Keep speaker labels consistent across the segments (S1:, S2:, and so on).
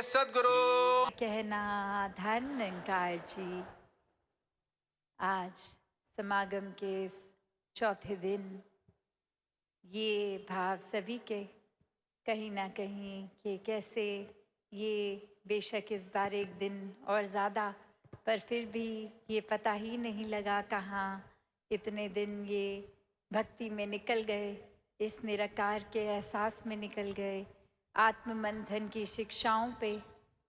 S1: सद्गुरु।
S2: कहना धन निरंकार जी। आज समागम के इस चौथे दिन ये भाव सभी के कहीं ना कहीं कि कैसे ये बेशक इस बार एक दिन और ज़्यादा, पर फिर भी ये पता ही नहीं लगा कहाँ इतने दिन ये भक्ति में निकल गए, इस निराकार के एहसास में निकल गए, आत्म मंथन की शिक्षाओं पे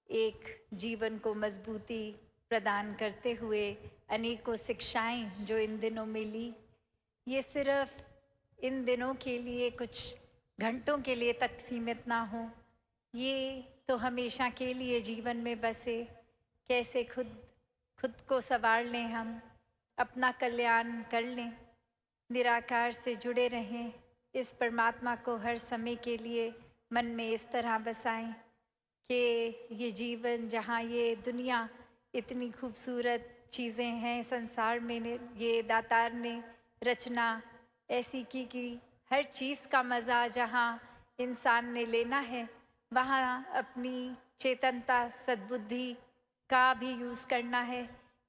S2: एक जीवन को मजबूती प्रदान करते हुए अनेकों शिक्षाएं जो इन दिनों में ली, ये सिर्फ इन दिनों के लिए कुछ घंटों के लिए तक सीमित ना हो, ये तो हमेशा के लिए जीवन में बसे। कैसे खुद को संवार लें, हम अपना कल्याण कर लें, निराकार से जुड़े रहें, इस परमात्मा को हर समय के लिए मन में इस तरह बसाएं कि ये जीवन, जहाँ ये दुनिया इतनी खूबसूरत चीज़ें हैं संसार में, ये दातार ने रचना ऐसी की कि हर चीज़ का मज़ा जहाँ इंसान ने लेना है, वहाँ अपनी चेतनता सद्बुद्धि का भी यूज़ करना है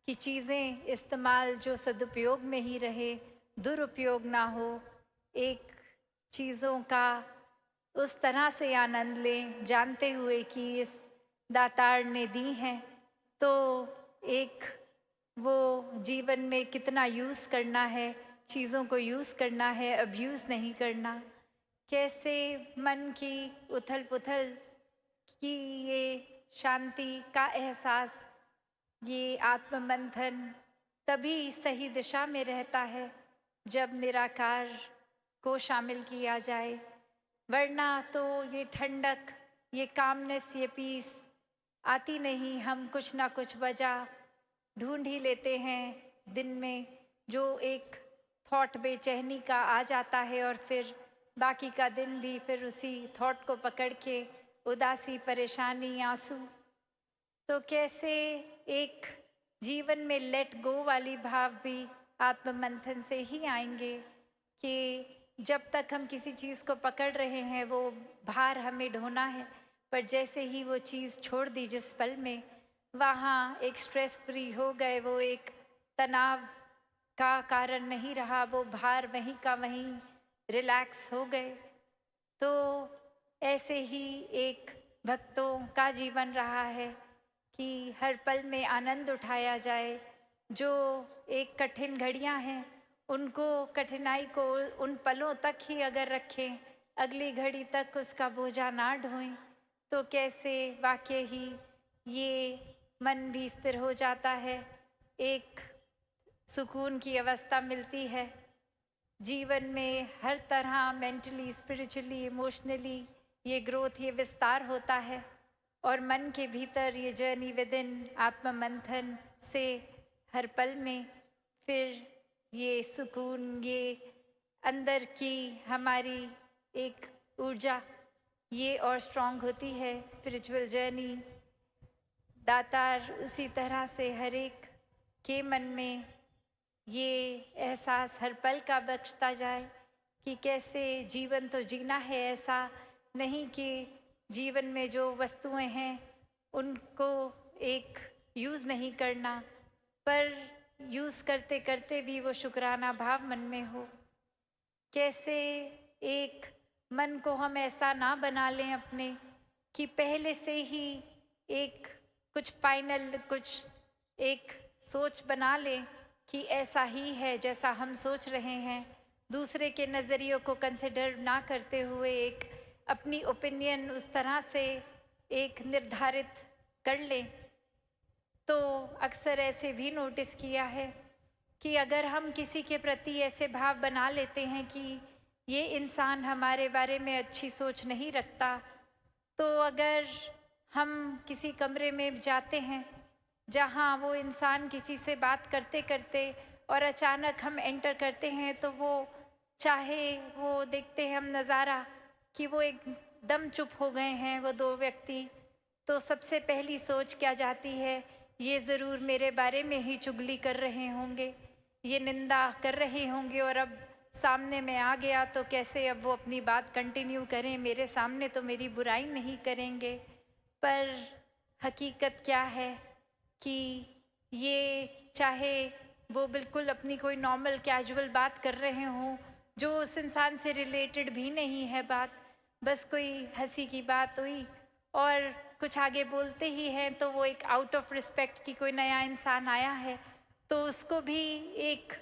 S2: कि चीज़ें इस्तेमाल जो सदुपयोग में ही रहे, दुरुपयोग ना हो। एक चीज़ों का उस तरह से आनंद लें जानते हुए कि इस दातार ने दी हैं, तो एक वो जीवन में कितना यूज़ करना है, चीज़ों को यूज़ करना है, अब्यूज़ नहीं करना। कैसे मन की उथल पुथल की ये शांति का एहसास, ये आत्ममंथन तभी सही दिशा में रहता है जब निराकार को शामिल किया जाए, वरना तो ये ठंडक, ये कामनेस, ये पीस आती नहीं। हम कुछ ना कुछ वजह ढूंढ ही लेते हैं दिन में, जो एक थॉट बेचैनी का आ जाता है और फिर बाकी का दिन भी फिर उसी थॉट को पकड़ के उदासी, परेशानी, आंसू। तो कैसे एक जीवन में लेट गो वाली भाव भी आत्ममंथन से ही आएंगे कि जब तक हम किसी चीज़ को पकड़ रहे हैं वो भार हमें ढोना है, पर जैसे ही वो चीज़ छोड़ दी जिस पल में, वहाँ एक स्ट्रेस फ्री हो गए, वो एक तनाव का कारण नहीं रहा, वो भार वहीं का वहीं रिलैक्स हो गए। तो ऐसे ही एक भक्तों का जीवन रहा है कि हर पल में आनंद उठाया जाए। जो एक कठिन घड़ियां हैं, उनको, कठिनाई को उन पलों तक ही अगर रखें, अगली घड़ी तक उसका बोझा ना ढोएं, तो कैसे वाकई ही ये मन भी स्थिर हो जाता है, एक सुकून की अवस्था मिलती है। जीवन में हर तरह मेंटली, स्पिरिचुअली, इमोशनली ये ग्रोथ, ये विस्तार होता है, और मन के भीतर ये जर्नी विद इन आत्म मंथन से हर पल में फिर ये सुकून, ये अंदर की हमारी एक ऊर्जा ये और स्ट्रॉन्ग होती है। स्पिरिचुअल जर्नी दातार उसी तरह से हर एक के मन में ये एहसास हर पल का बख्शता जाए कि कैसे जीवन तो जीना है, ऐसा नहीं कि जीवन में जो वस्तुएं हैं उनको एक यूज़ नहीं करना, पर यूज़ करते करते भी वो शुक्राना भाव मन में हो। कैसे एक मन को हम ऐसा ना बना लें अपने कि पहले से ही एक कुछ फाइनल, कुछ एक सोच बना लें कि ऐसा ही है जैसा हम सोच रहे हैं, दूसरे के नज़रियों को कंसिडर ना करते हुए एक अपनी ओपिनियन उस तरह से एक निर्धारित कर लें। तो अक्सर ऐसे भी नोटिस किया है कि अगर हम किसी के प्रति ऐसे भाव बना लेते हैं कि ये इंसान हमारे बारे में अच्छी सोच नहीं रखता, तो अगर हम किसी कमरे में जाते हैं जहाँ वो इंसान किसी से बात करते करते और अचानक हम एंटर करते हैं, तो वो चाहे वो देखते हैं हम नज़ारा कि वो एकदम चुप हो गए हैं वो दो व्यक्ति, तो सबसे पहली सोच क्या जाती है, ये ज़रूर मेरे बारे में ही चुगली कर रहे होंगे, ये निंदा कर रहे होंगे, और अब सामने में आ गया तो कैसे अब वो अपनी बात कंटिन्यू करें, मेरे सामने तो मेरी बुराई नहीं करेंगे। पर हकीकत क्या है कि ये चाहे वो बिल्कुल अपनी कोई नॉर्मल कैजुअल बात कर रहे हों जो उस इंसान से रिलेटेड भी नहीं है बात, बस कोई हंसी की बात हुई और कुछ आगे बोलते ही हैं तो वो एक आउट ऑफ रिस्पेक्ट कि कोई नया इंसान आया है तो उसको भी एक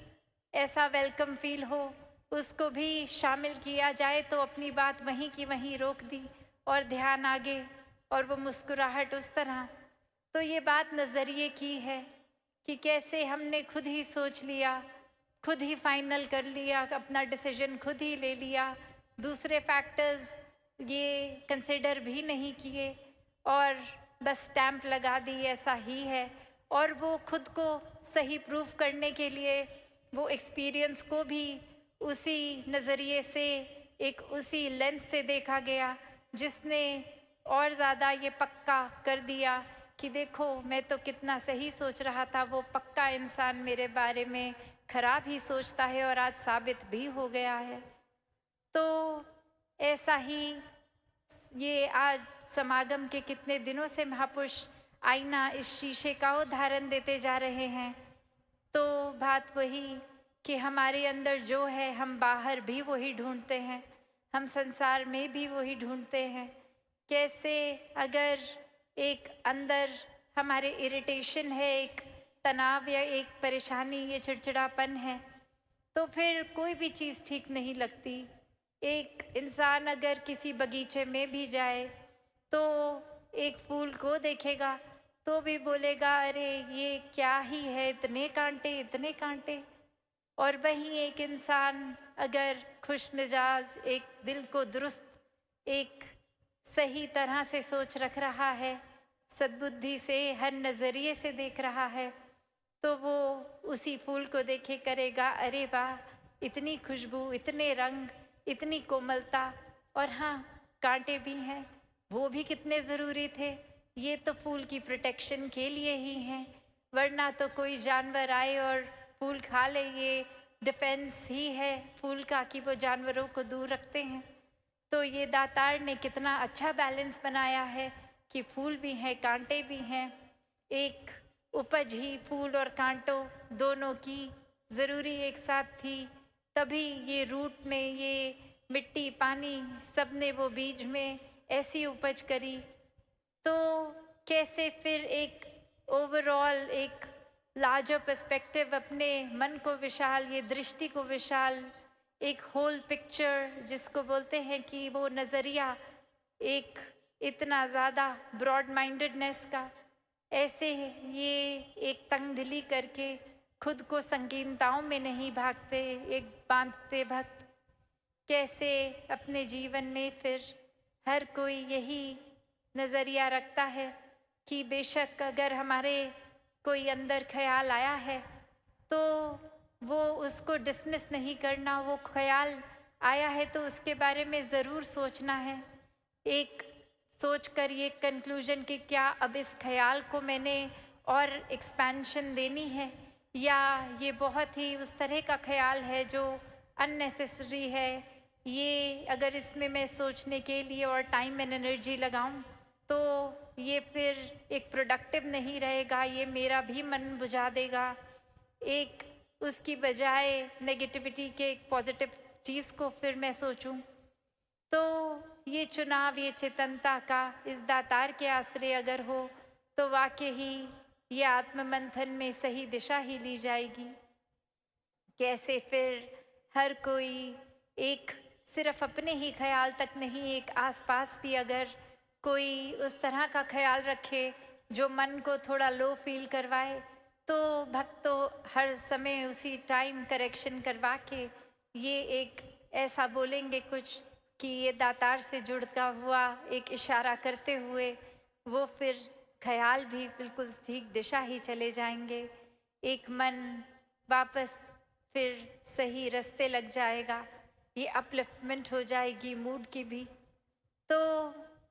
S2: ऐसा वेलकम फील हो, उसको भी शामिल किया जाए, तो अपनी बात वहीं की वहीं रोक दी और ध्यान आगे और वो मुस्कुराहट उस तरह। तो ये बात नज़रिए की है कि कैसे हमने खुद ही सोच लिया, खुद ही फाइनल कर लिया, अपना डिसीजन खुद ही ले लिया, दूसरे फैक्टर्स ये कंसिडर भी नहीं किए और बस स्टैंप लगा दी ऐसा ही है। और वो खुद को सही प्रूव करने के लिए वो एक्सपीरियंस को भी उसी नज़रिए से, एक उसी लेंस से देखा गया जिसने और ज़्यादा ये पक्का कर दिया कि देखो मैं तो कितना सही सोच रहा था, वो पक्का इंसान मेरे बारे में खराब ही सोचता है और आज साबित भी हो गया है। तो ऐसा ही ये आज समागम के कितने दिनों से महापुरुष आईना इस शीशे का उदाहरण देते जा रहे हैं। तो बात वही कि हमारे अंदर जो है हम बाहर भी वही ढूंढते हैं, हम संसार में भी वही ढूंढते हैं। कैसे अगर एक अंदर हमारे इरिटेशन है, एक तनाव या एक परेशानी, ये चिड़चिड़ापन है, तो फिर कोई भी चीज़ ठीक नहीं लगती। एक इंसान अगर किसी बगीचे में भी जाए तो एक फूल को देखेगा तो भी बोलेगा अरे ये क्या ही है, इतने कांटे इतने कांटे। और वहीं एक इंसान अगर खुश मिजाज, एक दिल को दुरुस्त, एक सही तरह से सोच रख रहा है, सद्बुद्धि से हर नज़रिए से देख रहा है, तो वो उसी फूल को देखे करेगा अरे वाह, इतनी खुशबू, इतने रंग, इतनी कोमलता, और हाँ कांटे भी हैं, वो भी कितने ज़रूरी थे। ये तो फूल की प्रोटेक्शन के लिए ही हैं, वरना तो कोई जानवर आए और फूल खा ले, ये डिफेंस ही है फूल का कि वो जानवरों को दूर रखते हैं। तो ये दातार ने कितना अच्छा बैलेंस बनाया है कि फूल भी हैं, कांटे भी हैं। एक उपज ही फूल और कांटों दोनों की ज़रूरी एक साथ थी, तभी ये रूट ने, ये मिट्टी, पानी, सब ने वो बीज में ऐसी उपज करी। तो कैसे फिर एक ओवरऑल एक लार्जर पर्सपेक्टिव, अपने मन को विशाल, ये दृष्टि को विशाल, एक होल पिक्चर जिसको बोलते हैं कि वो नज़रिया एक इतना ज़्यादा ब्रॉड माइंडेडनेस का, ऐसे ये एक तंगदिली करके खुद को संकीर्णताओं में नहीं भागते, एक बांधते भक्त। कैसे अपने जीवन में फिर हर कोई यही नज़रिया रखता है कि बेशक अगर हमारे कोई अंदर ख्याल आया है तो वो उसको डिसमिस नहीं करना, वो ख्याल आया है तो उसके बारे में ज़रूर सोचना है, एक सोच कर ये कंक्लूजन कि क्या अब इस ख्याल को मैंने और एक्सपेंशन देनी है, या ये बहुत ही उस तरह का ख्याल है जो अननेसेसरी है, ये अगर इसमें मैं सोचने के लिए और टाइम एंड एनर्जी लगाऊं तो ये फिर एक प्रोडक्टिव नहीं रहेगा, ये मेरा भी मन बुझा देगा। एक उसकी बजाय नेगेटिविटी के एक पॉजिटिव चीज़ को फिर मैं सोचूं। तो ये चुनाव, ये चेतनता का इस दातार के आश्रय अगर हो तो वाकई ही ये आत्ममंथन में सही दिशा ही ली जाएगी। कैसे फिर हर कोई एक सिर्फ अपने ही ख्याल तक नहीं, एक आसपास भी अगर कोई उस तरह का ख्याल रखे जो मन को थोड़ा लो फील करवाए, तो भक्त तो हर समय उसी टाइम करेक्शन करवा के ये एक ऐसा बोलेंगे कुछ कि ये दातार से जुड़ता हुआ एक इशारा करते हुए वो फिर ख्याल भी बिल्कुल ठीक दिशा ही चले जाएंगे। एक मन वापस फिर सही रास्ते लग जाएगा, ये अपलिफ्टमेंट हो जाएगी मूड की भी। तो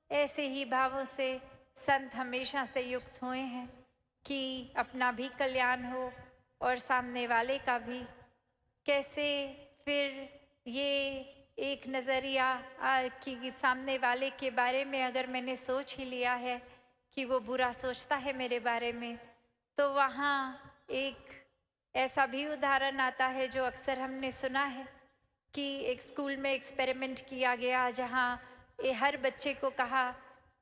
S2: ऐसे ही भावों से संत हमेशा से युक्त हुए हैं कि अपना भी कल्याण हो और सामने वाले का भी। कैसे फिर ये एक नज़रिया कि सामने वाले के बारे में अगर मैंने सोच ही लिया है कि वो बुरा सोचता है मेरे बारे में, तो वहाँ एक ऐसा भी उदाहरण आता है जो अक्सर हमने सुना है कि एक स्कूल में एक्सपेरिमेंट किया गया, जहाँ हर बच्चे को कहा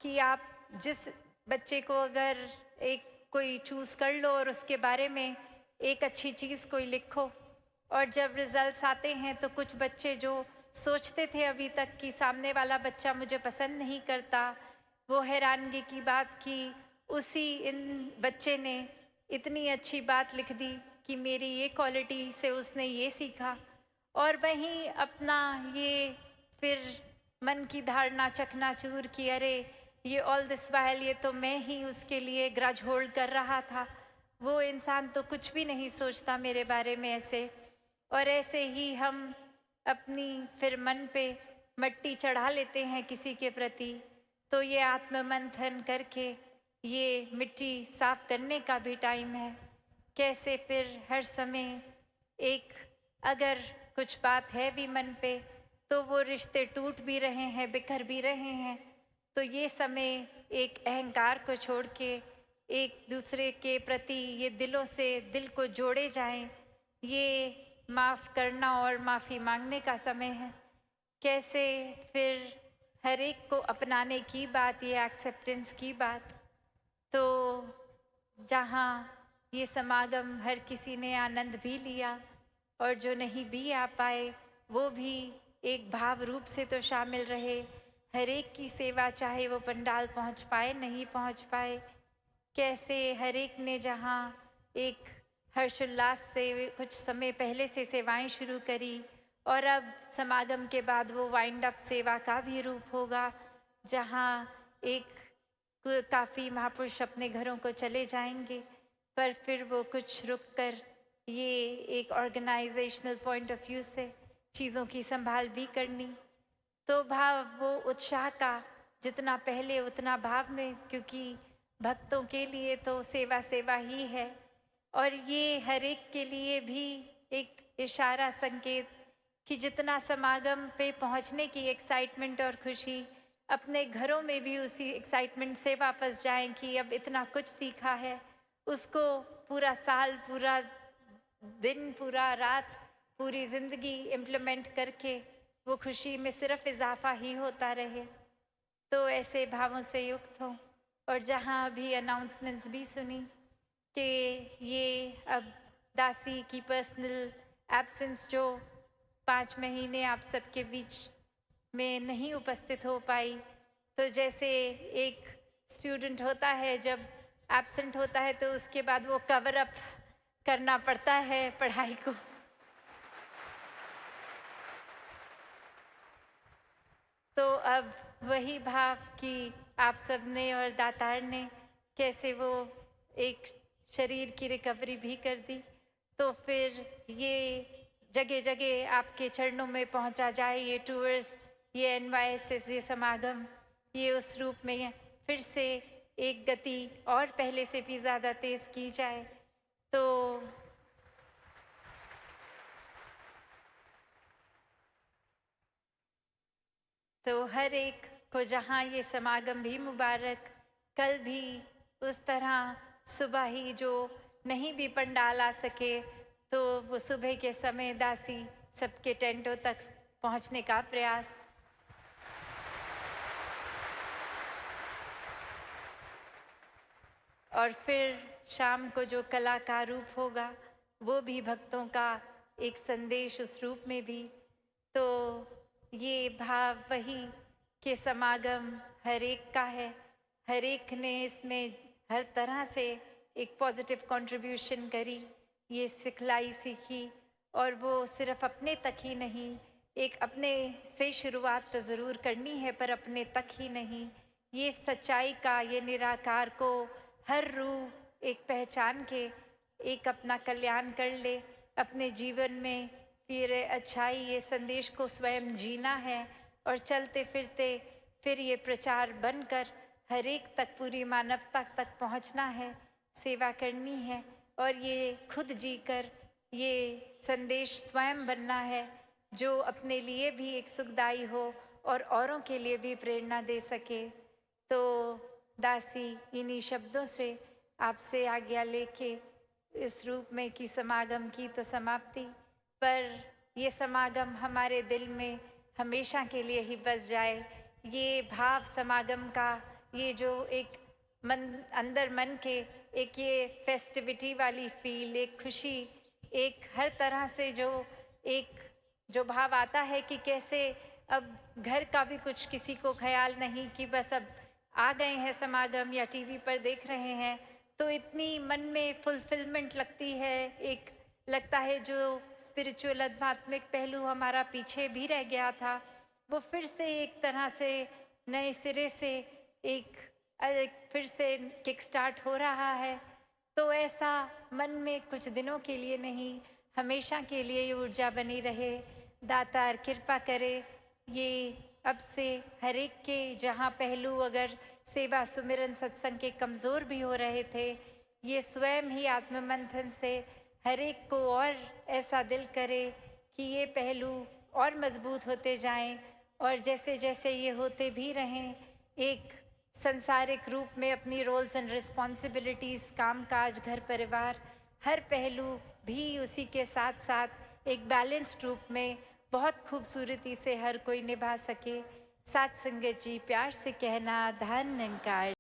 S2: कि आप जिस बच्चे को अगर एक कोई चूज़ कर लो और उसके बारे में एक अच्छी चीज़ कोई लिखो, और जब रिजल्ट्स आते हैं तो कुछ बच्चे जो सोचते थे अभी तक कि सामने वाला बच्चा मुझे पसंद नहीं करता, वो हैरानगी की बात कि उसी इन बच्चे ने इतनी अच्छी बात लिख दी कि मेरी ये क्वालिटी से उसने ये सीखा। और वहीं अपना ये फिर मन की धारणा चकनाचूर कि अरे ये ऑल दिस वाइल ये तो मैं ही उसके लिए ग्रज होल्ड कर रहा था, वो इंसान तो कुछ भी नहीं सोचता मेरे बारे में ऐसे। और ऐसे ही हम अपनी फिर मन पे मट्टी चढ़ा लेते हैं किसी के प्रति। तो ये आत्ममंथन करके ये मिट्टी साफ करने का भी टाइम है। कैसे फिर हर समय एक अगर कुछ बात है भी मन पे, तो वो रिश्ते टूट भी रहे हैं, बिखर भी रहे हैं, तो ये समय एक अहंकार को छोड़ के एक दूसरे के प्रति ये दिलों से दिल को जोड़े जाएं। ये माफ़ करना और माफ़ी मांगने का समय है। कैसे फिर हर एक को अपनाने की बात, ये एक्सेप्टेंस की बात। तो जहाँ ये समागम हर किसी ने आनंद भी लिया और जो नहीं भी आ पाए वो भी एक भाव रूप से तो शामिल रहे। हर एक की सेवा, चाहे वो पंडाल पहुंच पाए नहीं पहुंच पाए, कैसे हर एक ने जहाँ एक हर्षोल्लास से कुछ समय पहले से सेवाएं शुरू करी, और अब समागम के बाद वो वाइंड अप सेवा का भी रूप होगा, जहाँ एक काफ़ी महापुरुष अपने घरों को चले जाएंगे, पर फिर वो कुछ रुक कर ये एक ऑर्गेनाइजेशनल पॉइंट ऑफ व्यू से चीज़ों की संभाल भी करनी। तो भाव वो उत्साह का जितना पहले उतना भाव में, क्योंकि भक्तों के लिए तो सेवा सेवा ही है। और ये हर एक के लिए भी एक इशारा, संकेत कि जितना समागम पे पहुंचने की एक्साइटमेंट और खुशी, अपने घरों में भी उसी एक्साइटमेंट से वापस जाएं कि अब इतना कुछ सीखा है, उसको पूरा साल, पूरा दिन, पूरा रात, पूरी ज़िंदगी इम्प्लीमेंट करके वो खुशी में सिर्फ इजाफा ही होता रहे। तो ऐसे भावों से युक्त हो। और जहाँ अभी अनाउंसमेंट्स भी सुनी कि ये अब दासी की पर्सनल एब्सेंस जो 5 महीने आप सबके बीच में नहीं उपस्थित हो पाई, तो जैसे एक स्टूडेंट होता है जब एब्सेंट होता है तो उसके बाद वो कवर अप करना पड़ता है पढ़ाई को, तो अब वही भाव कि आप सबने और दातार ने कैसे वो एक शरीर की रिकवरी भी कर दी, तो फिर ये जगह जगह आपके चरणों में पहुंचा जाए ये टूर्स, ये NYSS, ये समागम, ये उस रूप में फिर से एक गति और पहले से भी ज़्यादा तेज़ की जाए। तो हर एक को जहाँ ये समागम भी मुबारक, कल भी उस तरह सुबह ही जो नहीं भी पंडाल आ सके तो वो सुबह के समय दासी सबके टेंटों तक पहुँचने का प्रयास। और फिर शाम को जो कला का रूप होगा वो भी भक्तों का एक संदेश उस रूप में भी। तो ये भाव वही कि समागम हर एक का है, हर एक ने इसमें हर तरह से एक पॉजिटिव कंट्रीब्यूशन करी, ये सिखलाई सीखी, और वो सिर्फ अपने तक ही नहीं, एक अपने से शुरुआत तो ज़रूर करनी है पर अपने तक ही नहीं, ये सच्चाई का, ये निराकार को हर रूह एक पहचान के एक अपना कल्याण कर ले अपने जीवन में। फिर अच्छाई, ये संदेश को स्वयं जीना है और चलते फिरते फिर ये प्रचार बनकर हर एक तक, पूरी मानवता तक पहुंचना है, सेवा करनी है, और ये खुद जीकर ये संदेश स्वयं बनना है जो अपने लिए भी एक सुखदाई हो और औरों के लिए भी प्रेरणा दे सके। तो दासी इन्हीं शब्दों से आपसे आज्ञा लेके इस रूप में कि समागम की तो समाप्ति, पर ये समागम हमारे दिल में हमेशा के लिए ही बस जाए। ये भाव समागम का, ये जो एक मन अंदर मन के एक ये फेस्टिविटी वाली फील, एक खुशी, एक हर तरह से जो भाव आता है कि कैसे अब घर का भी कुछ किसी को ख्याल नहीं कि बस अब आ गए हैं समागम या टीवी पर देख रहे हैं, तो इतनी मन में फुलफिलमेंट लगती है। एक लगता है जो स्पिरिचुअल आध्यात्मिक पहलू हमारा पीछे भी रह गया था, वो फिर से एक तरह से नए सिरे से एक फिर से किक स्टार्ट हो रहा है। तो ऐसा मन में कुछ दिनों के लिए नहीं, हमेशा के लिए ये ऊर्जा बनी रहे। दातार कृपा करे ये अब से हर एक के जहाँ पहलू अगर सेवा सुमिरन सत्संग के कमज़ोर भी हो रहे थे, ये स्वयं ही आत्ममंथन से हर एक को और ऐसा दिल करे कि ये पहलू और मजबूत होते जाएं, और जैसे जैसे ये होते भी रहें, एक संसारिक रूप में अपनी रोल्स एंड रिस्पॉन्सिबिलिटीज़, काम काज, घर परिवार, हर पहलू भी उसी के साथ साथ एक बैलेंस्ड रूप में बहुत खूबसूरती से हर कोई निभा सके। साथ संगत जी प्यार से कहना धन निरंकार।